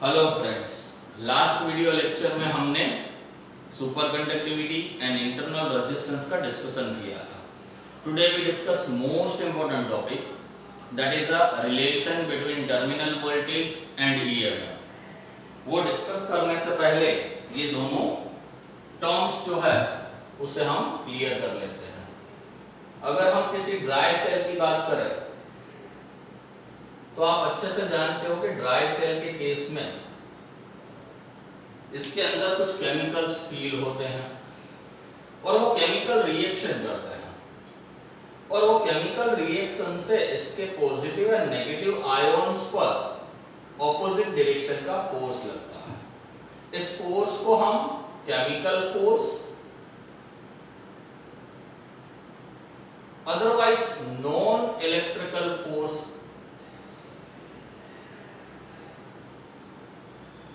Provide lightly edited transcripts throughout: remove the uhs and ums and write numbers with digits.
Hello friends, last video lecture में हमने superconductivity and internal resistance का discussion किया था। Today we discuss most important topic, that is the relation between terminal voltage and EMF. वो discuss करने से पहले ये दोनों टर्म्स जो है उसे हम क्लियर कर लेते हैं। अगर हम किसी ड्राई सेल की बात करें तो आप अच्छे से जानते हो कि ड्राई सेल के केस में इसके अंदर कुछ केमिकल्स फील होते हैं और वो केमिकल रिएक्शन करते हैं और वो केमिकल रिएक्शन से इसके पॉजिटिव और नेगेटिव आयोन्स पर ऑपोजिट डायरेक्शन का फोर्स लगता है। इस फोर्स को हम chemical force, otherwise non electrical force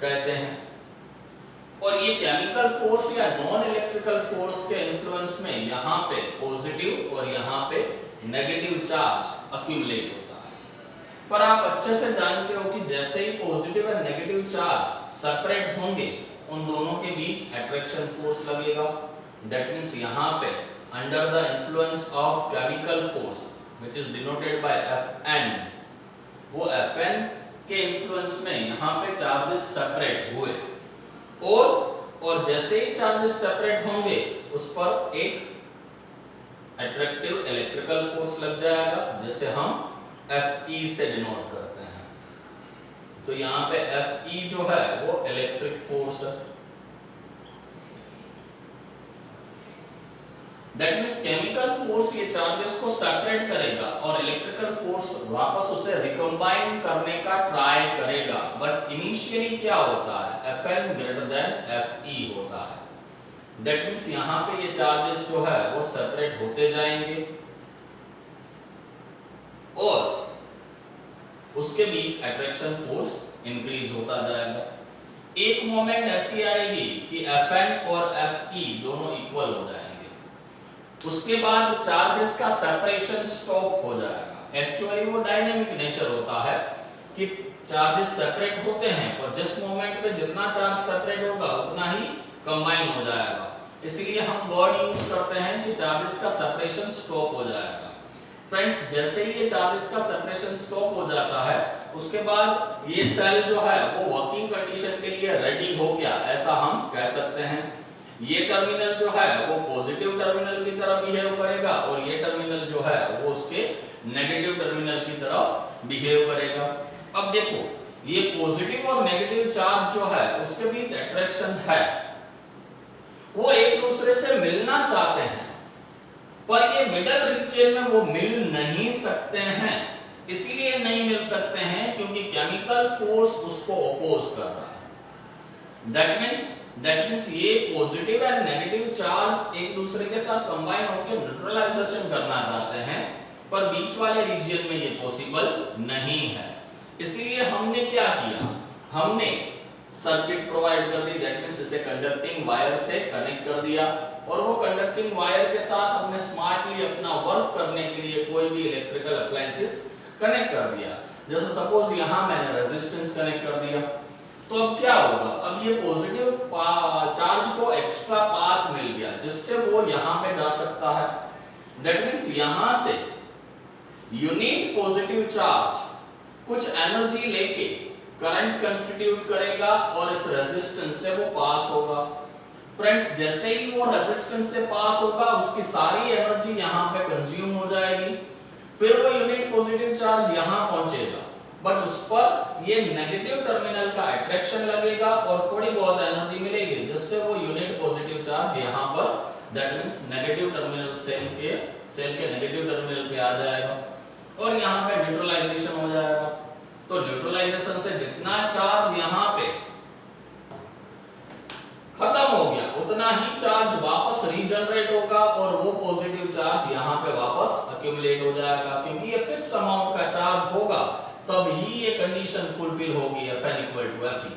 कहते हैं। और ये केमिकल फोर्स या नॉन इलेक्ट्रिकल फोर्स के इन्फ्लुएंस में यहाँ पे पॉजिटिव और यहाँ पे नेगेटिव चार्ज अक्यूमुलेट होता है। पर आप अच्छे से जानते हो कि जैसे ही पॉजिटिव और नेगेटिव चार्ज सेपरेट होंगे उन दोनों के बीच अट्रैक्शन फोर्स लगेगा। दैट मींस यहाँ पे under the influence of chemical force which is denoted by Fn, वो Fn के इन्फ्लुएंस में यहाँ पे चार्जेस सेपरेट हुए और जैसे ही चार्जेस सेपरेट होंगे उस पर एक अट्रैक्टिव इलेक्ट्रिकल फोर्स लग जाएगा जिसे हम Fe से डिनोट करते हैं। तो यहाँ पे Fe जो है वो इलेक्ट्रिक फोर्स है। दैट मींस केमिकल फोर्स ये चार्जेस को सेपरेट करेगा और इलेक्ट्रिकल फोर्स वापस उसे रिकंबाइन करने का ट्राई करेगा। बट इनिशियली क्या होता है, Fn ग्रेटर देन Fe होता है। दैट मींस यहाँ पे ये चार्जेस जो है वो सेपरेट होते जाएंगे और उसके बीच अट्रैक्शन फोर्स इंक्रीज होता जाएगा। एक मोमेंट ऐसी आएगी कि Fn और Fe दोनों इक्वल हो जाएंगे। उसके बाद चार्जेस का सेपरेशन स्टॉप हो जाएगा। एक्चुअली वो डायनेमिक नेचर होता है कि चार्जेस सेपरेट होते हैं और जिस मोमेंट पे जितना चार्ज सेपरेट होगा उतना ही कंबाइन हो जाएगा। इसलिए हम वर्ड यूज करते हैं कि चार्जेस का सेपरेशन स्टॉप हो जाएगा। फ्रेंड्स, जैसे ही ये चार्जेस का सेपरेशन स्टॉप हो जाता है उसके बाद ये सेल जो है वो वर्किंग कंडीशन के लिए रेडी हो गया, ऐसा हम कह सकते हैं। ये टर्मिनल जो है वो पॉजिटिव टर्मिनल की तरह बिहेव करेगा और ये टर्मिनल जो है वो उसके नेगेटिव टर्मिनल की तरह बिहेव करेगा। अब देखो, ये पॉजिटिव और नेगेटिव चार्ज जो है उसके बीच अट्रैक्शन है, वो एक दूसरे से मिलना चाहते हैं पर ये मिडल रीजन में वो मिल नहीं सकते हैं। इसलिए नहीं मिल सकते हैं क्योंकि केमिकल फोर्स उसको अपोज कर रहा है। दैट मींस ये पॉजिटिव और नेगेटिव चार्ज एक दूसरे के साथ कंबाइन होकर न्यूट्रलाइजेशन करना चाहते हैं पर बीच वाले रीजन में ये पॉसिबल नहीं है। इसलिए हमने क्या किया, हमने सर्किट प्रोवाइड कर दी। दैट मींस इसे कंडक्टिंग वायर से कनेक्ट कर दिया और वो कंडक्टिंग वायर के साथ हमने स्मार्टली अपना वर्क करने के लिए कोई भी इलेक्ट्रिकल अप्लायंसेस कनेक्ट कर दिया। जैसे सपोज यहाँ मैंने रेजिस्टेंस कनेक्ट कर दिया, तो अब क्या होगा, अब ये पॉजिटिव चार्ज को एक्स्ट्रा पाथ मिल गया जिससे वो यहाँ पे जा सकता है। दैट मींस यहाँ से यूनिट पॉजिटिव चार्ज कुछ एनर्जी लेके करंट कंस्टिट्यूट करेगा और इस रेजिस्टेंस से वो पास होगा। फ्रेंड्स, जैसे ही वो रेजिस्टेंस से पास होगा उसकी सारी एनर्जी यहाँ पे कंज्यूम हो जाएगी, फिर वो यूनिट पॉजिटिव चार्ज यहाँ पहुंचेगा बट उस पर ये नेगेटिव टर्मिनल का अट्रैक्शन लगेगा और थोड़ी बहुत एनर्जी मिलेगी जिससे वो यूनिट पॉजिटिव चार्ज यहाँ पर that means negative terminal cell के नेगेटिव टर्मिनल पे आ जाएगा और यहाँ पे न्यूट्रलाइजेशन हो जाएगा। तो न्यूट्रलाइजेशन से जितना चार्ज यहाँ पे खत्म हो गया उतना ही चार्ज वापस रीजनरेट होगा और वो पॉजिटिव चार्ज यहाँ पे वापस अक्यूमुलेट हो जाएगा। क्योंकि ये फिक्स अमाउंट का चार्ज होगा तब ही ये कंडीशन फुलफिल होगी, Fn इक्वल टू Fe।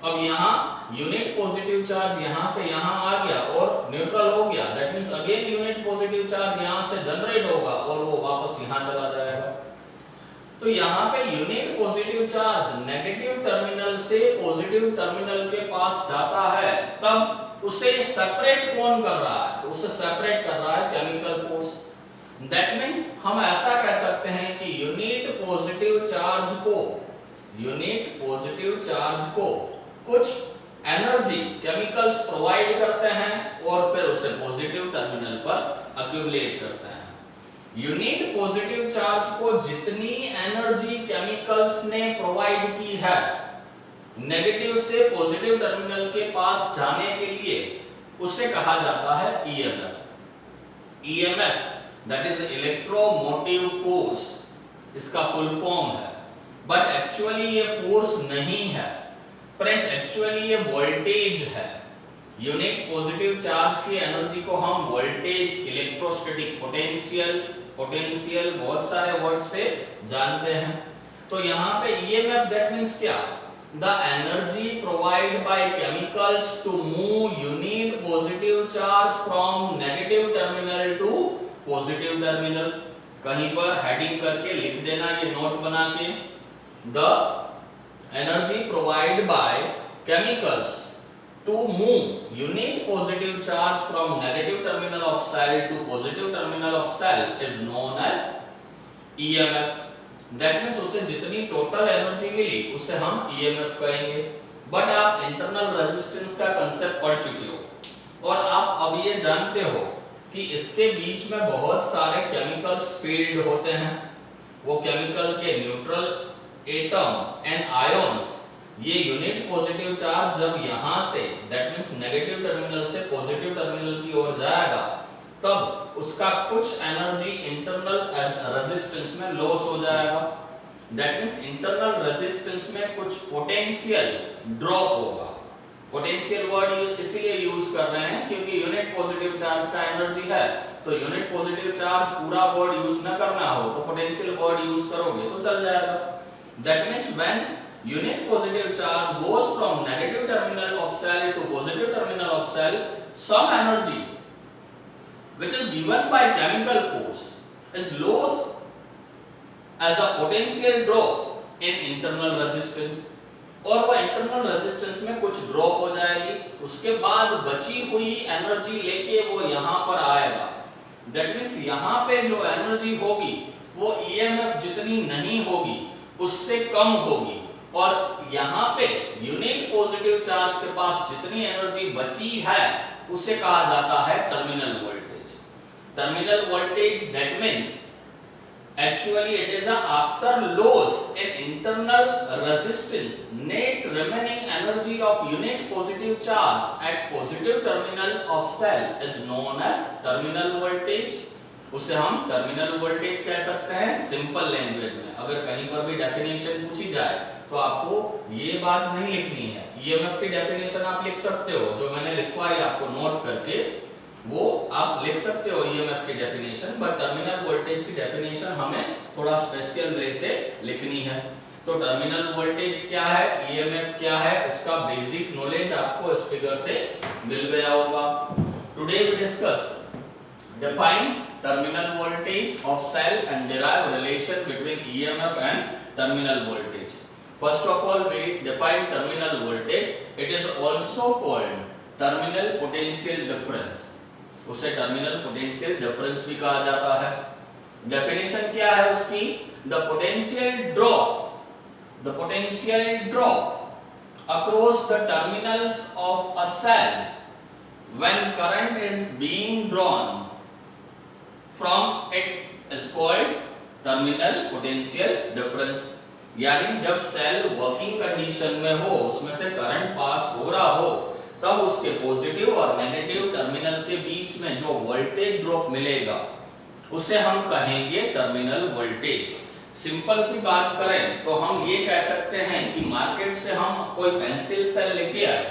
अब यहाँ यूनिट पॉजिटिव चार्ज यहाँ से यहाँ आ गया और न्यूट्रल हो गया। That means again unit positive charge यहाँ से जनरेट होगा और वो वापस यहाँ चला जाएगा। तो यहाँ पे unit positive charge negative terminal से पॉजिटिव टर्मिनल के पास जाता है तब उसे सेपरेट कौन कर रहा है, तो उसे सेपरेट कर रहा है केमिकल फोर्स। दैट मींस हम ऐसा कह सकते हैं कि यूनिट पॉजिटिव चार्ज को कुछ एनर्जी केमिकल्स प्रोवाइड करते हैं और फिर उसे पॉजिटिव टर्मिनल पर अक्यूमुलेट करते हैं। यूनिट पॉजिटिव चार्ज को जितनी एनर्जी केमिकल्स ने प्रोवाइड की है नेगेटिव से पॉजिटिव टर्मिनल के पास जाने के लिए, उसे कहा जाता है EMF that is electromotive force, इसका फुल फॉर्म है। बट एक्चुअली ये फोर्स नहीं है फ्रेंड्स, एक्चुअली ये वोल्टेज है। यूनिट पॉजिटिव चार्ज की एनर्जी को हम वोल्टेज, इलेक्ट्रोस्टैटिक पोटेंशियल बहुत सारे वर्ड से जानते हैं। तो यहाँ पे ईएमएफ दैट मींस क्या, the energy provide by chemicals to move unit positive charge from negative terminal to positive terminal. कहीं पर हेडिंग करके लिख देना ये नोट बना के, the energy provide by chemicals to move unit positive charge from negative terminal of cell to positive terminal of cell is known as EMF. That means उसे जितनी टोटल एनर्जी मिली उसे हम EMF कहेंगे। बट आप internal resistance का concept पढ़ चुके हो और आप अब ये जानते हो कि इसके बीच में बहुत सारे केमिकल्स फील्ड होते हैं। वो केमिकल के न्यूट्रल एटम एंड आयंस, ये यूनिट पॉजिटिव चार्ज जब यहां say that means negative terminal से पॉजिटिव टर्मिनल की ओर जाएगा तब उसका कुछ एनर्जी इंटरनल रेजिस्टेंस में लॉस हो जाएगा। दैट मींस इंटरनल रेजिस्टेंस में कुछ पोटेंशियल ड्रॉप होगा। पोटेंशियल वर्ड इसलिए यूज कर रहे हैं क्योंकि यूनिट पॉजिटिव चार्ज का एनर्जी है, तो यूनिट पॉजिटिव चार्ज पूरा वर्ड यूज ना करना हो तो पोटेंशियल वर्ड यूज करोगे तो चल जाएगा। That means when unit positive charge goes from negative terminal of cell to positive terminal of cell, some energy which is given by chemical force is lost as a potential drop in internal resistance, और वो internal resistance में कुछ drop हो जाएगी, उसके बाद बची हुई एनर्जी लेके वो यहाँ पर आएगा। That means यहाँ पे जो एनर्जी होगी वो EMF जितनी नहीं होगी उससे कम होगी, और यहाँ पे यूनिट पॉजिटिव चार्ज के पास जितनी एनर्जी बची है उसे कहा जाता है terminal voltage. Terminal voltage that means actually it is after loss in internal resistance net remaining energy of unit positive charge at positive terminal of cell is known as terminal voltage. उसे हम terminal voltage कह सकते हैं simple language में। अगर कहीं पर भी डेफिनेशन पूछी जाए तो आपको ये बात नहीं लिखनी है। ईएमएफ की डेफिनेशन आप लिख सकते हो, जो मैंने लिखवाई आपको नोट करके वो आप लिख सकते हो ईएमएफ की डेफिनेशन, बट टर्मिनल वोल्टेज की डेफिनेशन हमें थोड़ा स्पेशल वे से लिखनी है। तो टर्मिनल वोल्टेज क्या है, ईएमएफ क्या है, उसका बेसिक नॉलेज आपको इस फिगर से मिल गया होगा। Today we discuss define terminal voltage of cell and derive relation between EMF and terminal voltage. First of all, we define terminal voltage. It is also called terminal potential difference. उसे terminal potential difference भी कहा जाता है। Definition क्या है उसकी? The potential drop across the terminals of a cell when current is being drawn from it is called terminal potential difference। यानी जब सेल वर्किंग कंडीशन में हो, उसमें से करंट पास हो रहा हो, तब उसके पॉजिटिव और नेगेटिव टर्मिनल के बीच में जो वोल्टेज ड्रॉप मिलेगा उसे हम कहेंगे टर्मिनल वोल्टेज। सिंपल सी बात करें तो हम ये कह सकते हैं कि मार्केट से हम कोई पेंसिल सेल लेके आए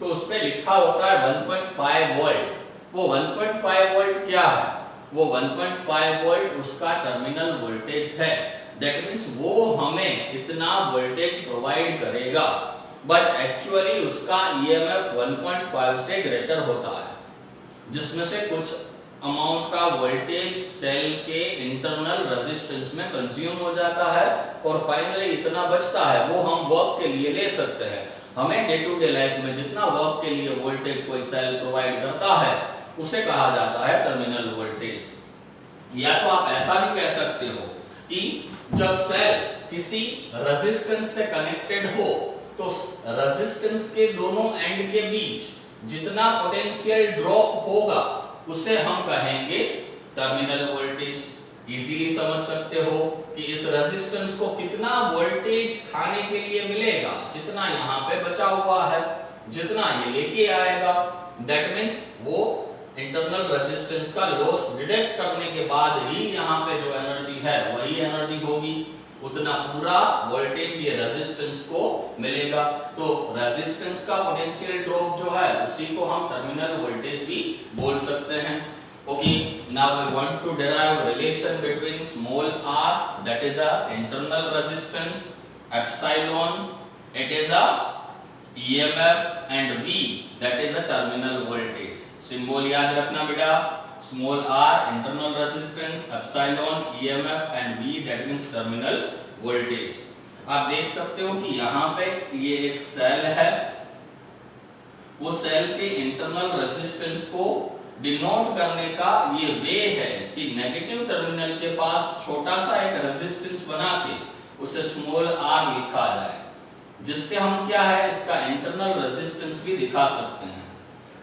तो उस पे लिखा होता है 1.5 वोल्ट। वो 1.5 वोल्ट क्या है? वो 1.5 वोल्ट उसका टर्मिनल वोल्टेज है। दैट मींस वो हमें इतना वोल्टेज प्रोवाइड करेगा, बट एक्चुअली उसका ईएमएफ 1.5 से ग्रेटर होता है, जिसमें से कुछ अमाउंट का वोल्टेज सेल के इंटरनल रेजिस्टेंस में कंज्यूम हो जाता है और फाइनली इतना बचता है वो हम वर्क के लिए ले सकते हैं। हमें डे टू डे लाइफ में जितना वर्क के लिए वोल्टेज कोई सेल प्रोवाइड करता है उसे कहा जाता है टर्मिनल वोल्टेज। या तो आप ऐसा भी कह सकते हो कि जब सेल किसी रेजिस्टेंस से कनेक्टेड हो तो रेजिस्टेंस के दोनों एंड के बीच जितना पोटेंशियल ड्रॉप होगा उसे हम कहेंगे टर्मिनल वोल्टेज। इजीली समझ सकते हो कि इस रेजिस्टेंस को कितना वोल्टेज खाने के लिए मिलेगा, जितना यहाँ पे बचा हुआ है, जितना ये लेके आएगा, दैट मींस वो इंटरनल रेजिस्टेंस का लॉस डिडक्ट करने के बाद ही यहाँ पे जो एनर्जी है वही एनर्जी होगी, उतना पूरा वोल्टेज ये रेजिस्टेंस को मिलेगा। तो रेजिस्टेंस का पोटेंशियल ड्रॉप जो है उसी को हम टर्मिनल वोल्टेज भी बोल सकते हैं। Okay, now we want to derive relation between small r, that is a internal resistance, epsilon, it is a EMF, and V, that is a terminal voltage. Symbol याद रखना बेटा, small r internal resistance, epsilon, EMF and V, that means terminal voltage. आप देख सकते हो कि यहाँ पे ये एक सेल है, वो सेल के इंटरनल रेजिस्टेंस को डिनोट करने का ये वे है कि नेगेटिव टर्मिनल के पास छोटा सा एक रेजिस्टेंस बना के उसे स्मॉल r लिखा जाए, जिससे हम क्या है इसका इंटरनल रेजिस्टेंस भी दिखा सकते हैं।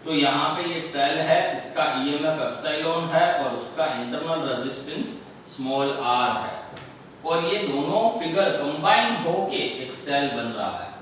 तो यहाँ पे ये सेल है, इसका EMF एप्सिलॉन है और उसका इंटरनल रेजिस्टेंस स्मॉल r है, और ये दोनों फिगर कंबाइन होके एक सेल बन रहा है।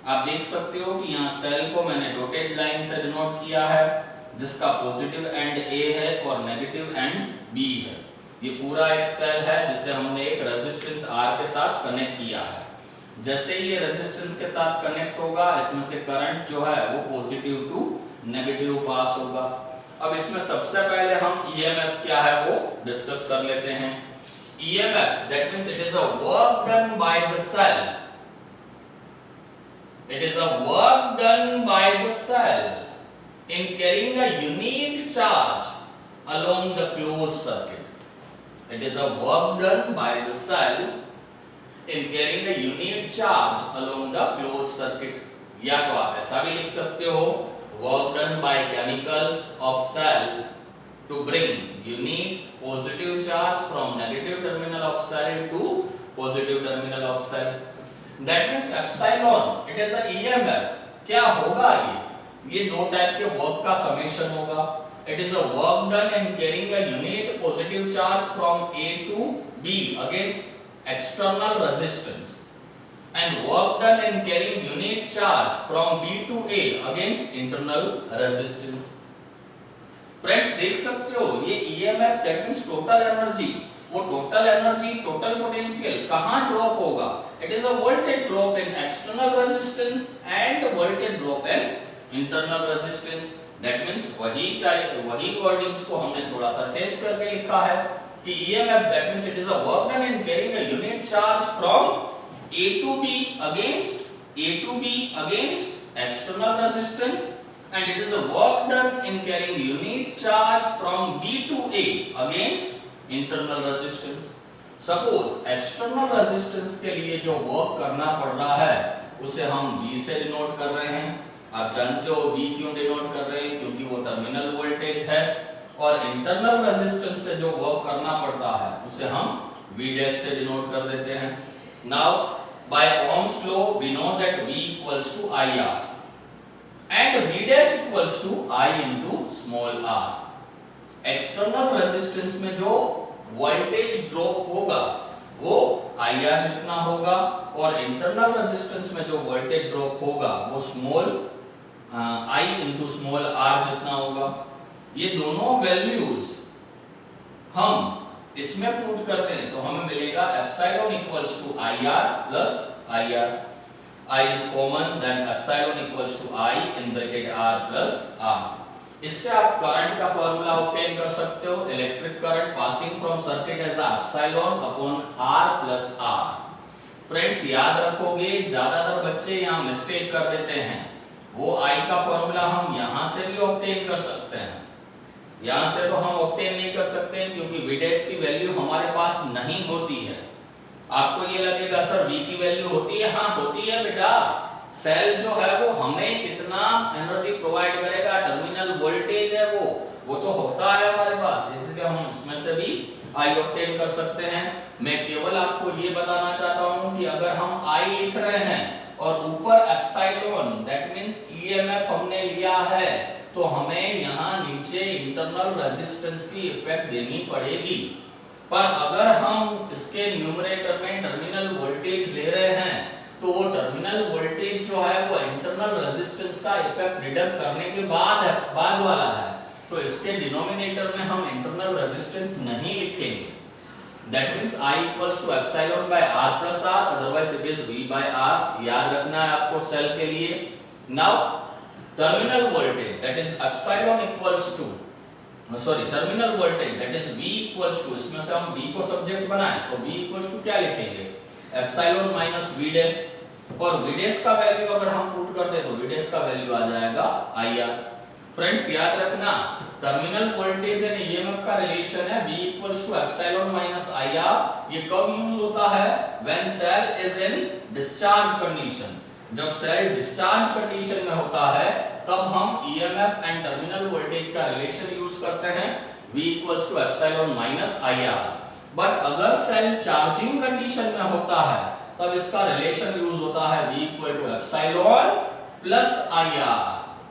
आप देख सकते हो कि यहाँ सेल को मैंने डॉटेड लाइन से डिनोट किया है, जिसका पॉजिटिव एंड A है और नेगेटिव एंड B है। ये पूरा एक सेल है जिसे हमने एक रेजिस्टेंस R के साथ कनेक्ट किया है। जैसे ही ये रेजिस्टेंस के साथ कनेक्ट होगा, इसमें से करंट जो है वो पॉजिटिव टू नेगेटिव पास होगा। अब इसमें सबसे पहले हम EMF क्या है वो डिस्कस कर लेते हैं। EMF, that means it is a work done by the cell. It is a work done by the cell in carrying a unit charge along the closed circuit. It is a work done by the cell in carrying a unit charge along the closed circuit. या तो आप ऐसा भी लिख सकते हो, work done by chemicals of cell to bring unit positive charge from negative terminal of cell to positive terminal of cell. That means epsilon, it is a EMF. क्या होगा ये दो टाइप के वर्क का समेशन होगा। It is a work done in carrying a unit positive charge from A to B against external resistance, and work done in carrying unit charge from B to A against internal resistance. Friends देख सकते हो ये EMF that means total energy, वो total energy, total potential कहां drop होगा? It is a voltage drop in external resistance end voltage drop in internal resistance. That means वही wordings को हमने थोड़ा सा चेंज करके लिखा है कि EMF that means it is a work done in carrying a unit charge from A to B against external resistance, and it is a work done in carrying unit charge from B to A against internal resistance. Suppose external resistance के लिए जो work करना पड़ रहा है उसे हम V से डिनोट कर रहे हैं। आप जानते हो V क्यों डिनोट कर रहे हैं? क्योंकि वो टर्मिनल वोल्टेज है, और इंटरनल रेजिस्टेंस से जो वर्क करना पड़ता है उसे हम V डैश से डिनोट कर देते हैं। Now by Ohm's law we know that V equals to IR and V dash equals to I into small r. External resistance में जो वोल्टेज ड्रॉप होगा वो IR जितना होगा, और इंटरनल रेजिस्टेंस में जो वोल्टेज ड्रॉप होगा वो small I into small r जितना होगा। ये दोनों वैल्यूज हम इसमें पुट करते हैं तो हमें मिलेगा epsilon equals to IR plus IR। I is common, then epsilon equals to I in bracket R plus R. इससे आप करंट का फॉर्मूला ऑब्टेन कर सकते हो। Electric current passing from circuit as epsilon upon R plus R। Friends याद रखोगे, ज्यादातर बच्चे यहाँ मिस्टेक कर देते हैं। वो I का फॉर्मूला हम यहाँ से भी ऑब्टेन कर सकते हैं, यहाँ से तो हम ऑब्टेन नहीं कर सकते क्योंकि V डैश की वैल्यू हमारे पास नहीं होती है। आपको ये लगेगा सर V की वैल्यू होती है, हाँ होती है बेटा, सेल जो है वो हमें कितना एनर्जी प्रोवाइड करेगा, टर्मिनल वोल्टेज है वो तो होता है हमारे पास, इसलिए हम उसमें से भी I ऑब्टेन कर सकते हैं। मैं केवल आपको ये बताना चाहता हूं कि अगर हम I लिख रहे हैं और ऊपर एप्सिलॉन दैट मींस ईएमएफ हमने लिया है, तो हमें यहाँ नीचे इंटरनल रेजिस्टेंस की इफेक्ट देनी पड़ेगी। पर अगर हम इसके न्यूमरेटर में टर्मिनल वोल्टेज ले रहे हैं तो वो टर्मिनल वोल्टेज जो है वो इंटरनल रेजिस्टेंस का इफेक्ट डिडक्ट करने के बाद वाला है, तो इसके डिनोमिनेटर में हम इंटरनल रेजिस्टेंस नहीं लिखेंगे। That means I equals to epsilon by R plus R, otherwise it is V by R। याद रखना है आपको सेल के लिए। Now terminal voltage that is epsilon equals to terminal voltage that is V equals to, इसमें से हम V को सब्जेक्ट बनाएं तो V इक्वल्स टू क्या लिखेंगे, एप्सिलॉन माइनस V डैश, और V डैश का वैल्यू अगर हम पुट कर दे तो V डैश का वैल्यू आ जाएगा IR। फ्रेंड्स याद रखना टर्मिनल वोल्टेज एंड ईएमएफ का रिलेशन है V equals to epsilon minus IR। ये कब यूज होता है, when cell is in discharge condition. जब सेल डिस्चार्ज कंडीशन में होता है तब हम ईएमएफ एंड टर्मिनल वोल्टेज का रिलेशन यूज करते हैं V equals to epsilon minus IR। But अगर सेल चार्जिंग कंडीशन में होता है तब इसका रिलेशन यूज होता है V equal to epsilon plus IR।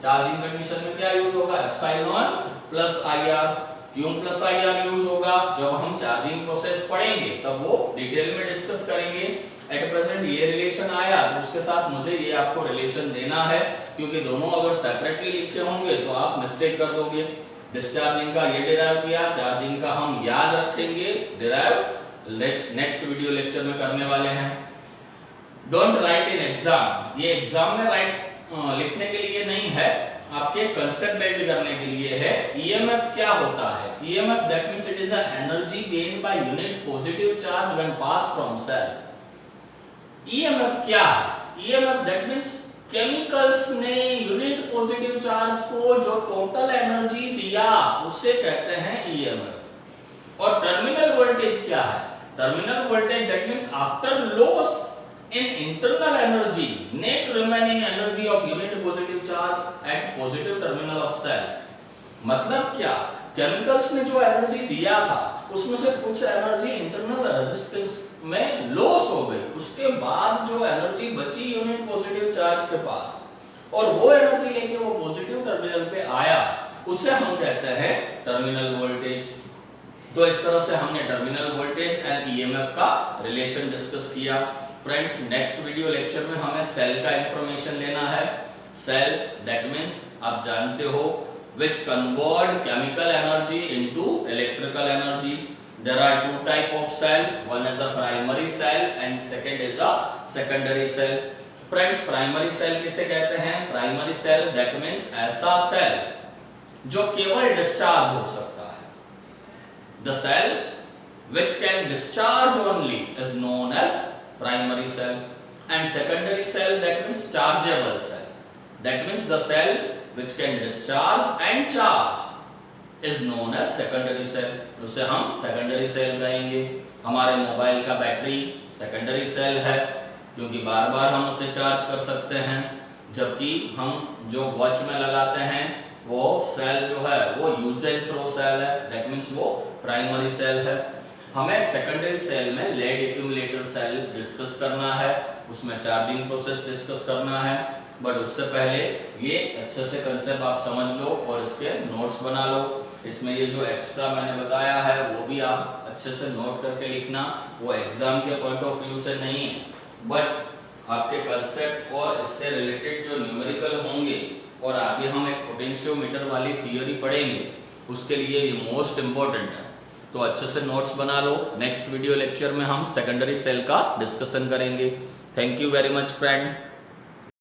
Charging condition में क्या यूज होगा, एप्सिलॉन प्लस IR। क्यों प्लस IR यूज होगा, जब हम चार्जिंग प्रोसेस पढ़ेंगे तब वो डिटेल में डिस्कस करेंगे। एट प्रेजेंट ये रिलेशन आया तो उसके साथ मुझे ये आपको रिलेशन देना है, क्योंकि दोनों अगर सेपरेटली लिखे होंगे तो आप मिस्टेक कर दोगे। डिस्चार्जिंग का ये डिराइव किया, चार्जिंग का हम याद रखेंगे, डिराइव नेक्स्ट वीडियो लेक्चर में करने वाले हैं। डोंट राइट इन एग्जाम, ये एग्जाम में लिखने के लिए नहीं है, आपके कंसेप्ट बिल्ड करने के लिए है। ईएमएफ क्या होता है, EMF that means it is a energy gained by unit positive charge when pass from cell. EMF क्या है, ईएमएफ दैट मींस केमिकल्स ने यूनिट पॉजिटिव चार्ज को जो टोटल एनर्जी दिया उसे कहते हैं ईएमएफ। और टर्मिनल वोल्टेज क्या है, terminal voltage that means after loss in internal energy net remaining energy of unit positive charge at positive terminal of cell। मतलब क्या, केमिकल्स ने जो एनर्जी दिया था उसमें से कुछ एनर्जी इंटरनल रेजिस्टेंस में लॉस हो गई, उसके बाद जो एनर्जी बची यूनिट पॉजिटिव चार्ज के पास और वो एनर्जी लेके वो पॉजिटिव टर्मिनल पे आया, उसे हम कहते हैं टर्मिनल वोल्टेज। तो इस तरह से हमने टर्मिनल वोल्टेज एंड ईएमएफ का रिलेशन डिस्कस किया। फ्रेंड्स नेक्स्ट वीडियो लेक्चर में हमें सेल का इंफॉर्मेशन लेना है। सेल दैट मींस आप जानते हो which convert chemical energy into electrical energy। There are two type of cell, one is a primary cell and second is a secondary cell। Friends primary cell किसे कहते हैं, primary cell that means ऐसा cell जो केवल discharge हो सकता है। The cell which can discharge only is known as primary cell, and secondary cell that means chargeable cell, that means the cell which can discharge and charge is known as secondary cell। उसे हम secondary cell कहेंगे। हमारे mobile का battery secondary cell है क्योंकि बार बार हम उसे charge कर सकते हैं, जबकि हम जो वॉच में लगाते हैं वो सेल जो है वो यूज एंड थ्रो सेल है, दैट मीन्स वो प्राइमरी सेल है। हमें सेकेंडरी सेल में लेड एक्यूमुलेटर सेल डिस्कस करना है, उसमें चार्जिंग प्रोसेस डिस्कस करना है, बट उससे पहले ये अच्छे से कंसेप्ट आप समझ लो और इसके नोट्स बना लो। इसमें ये जो एक्स्ट्रा मैंने बताया है वो भी आप अच्छे से नोट करके लिखना, वो एग्जाम के पॉइंट ऑफ व्यू से नहीं है, बट आपके कंसेप्ट और इससे रिलेटेड जो न्यूमेरिकल होंगे और आगे हम एक पोटेंशियोमीटर वाली थियोरी पढ़ेंगे, उसके लिए ये मोस्ट इम्पोर्टेंट है। तो अच्छे से नोट्स बना लो। नेक्स्ट वीडियो लेक्चर में हम सेकेंडरी सेल का डिस्कशन करेंगे। Thank you very much friend.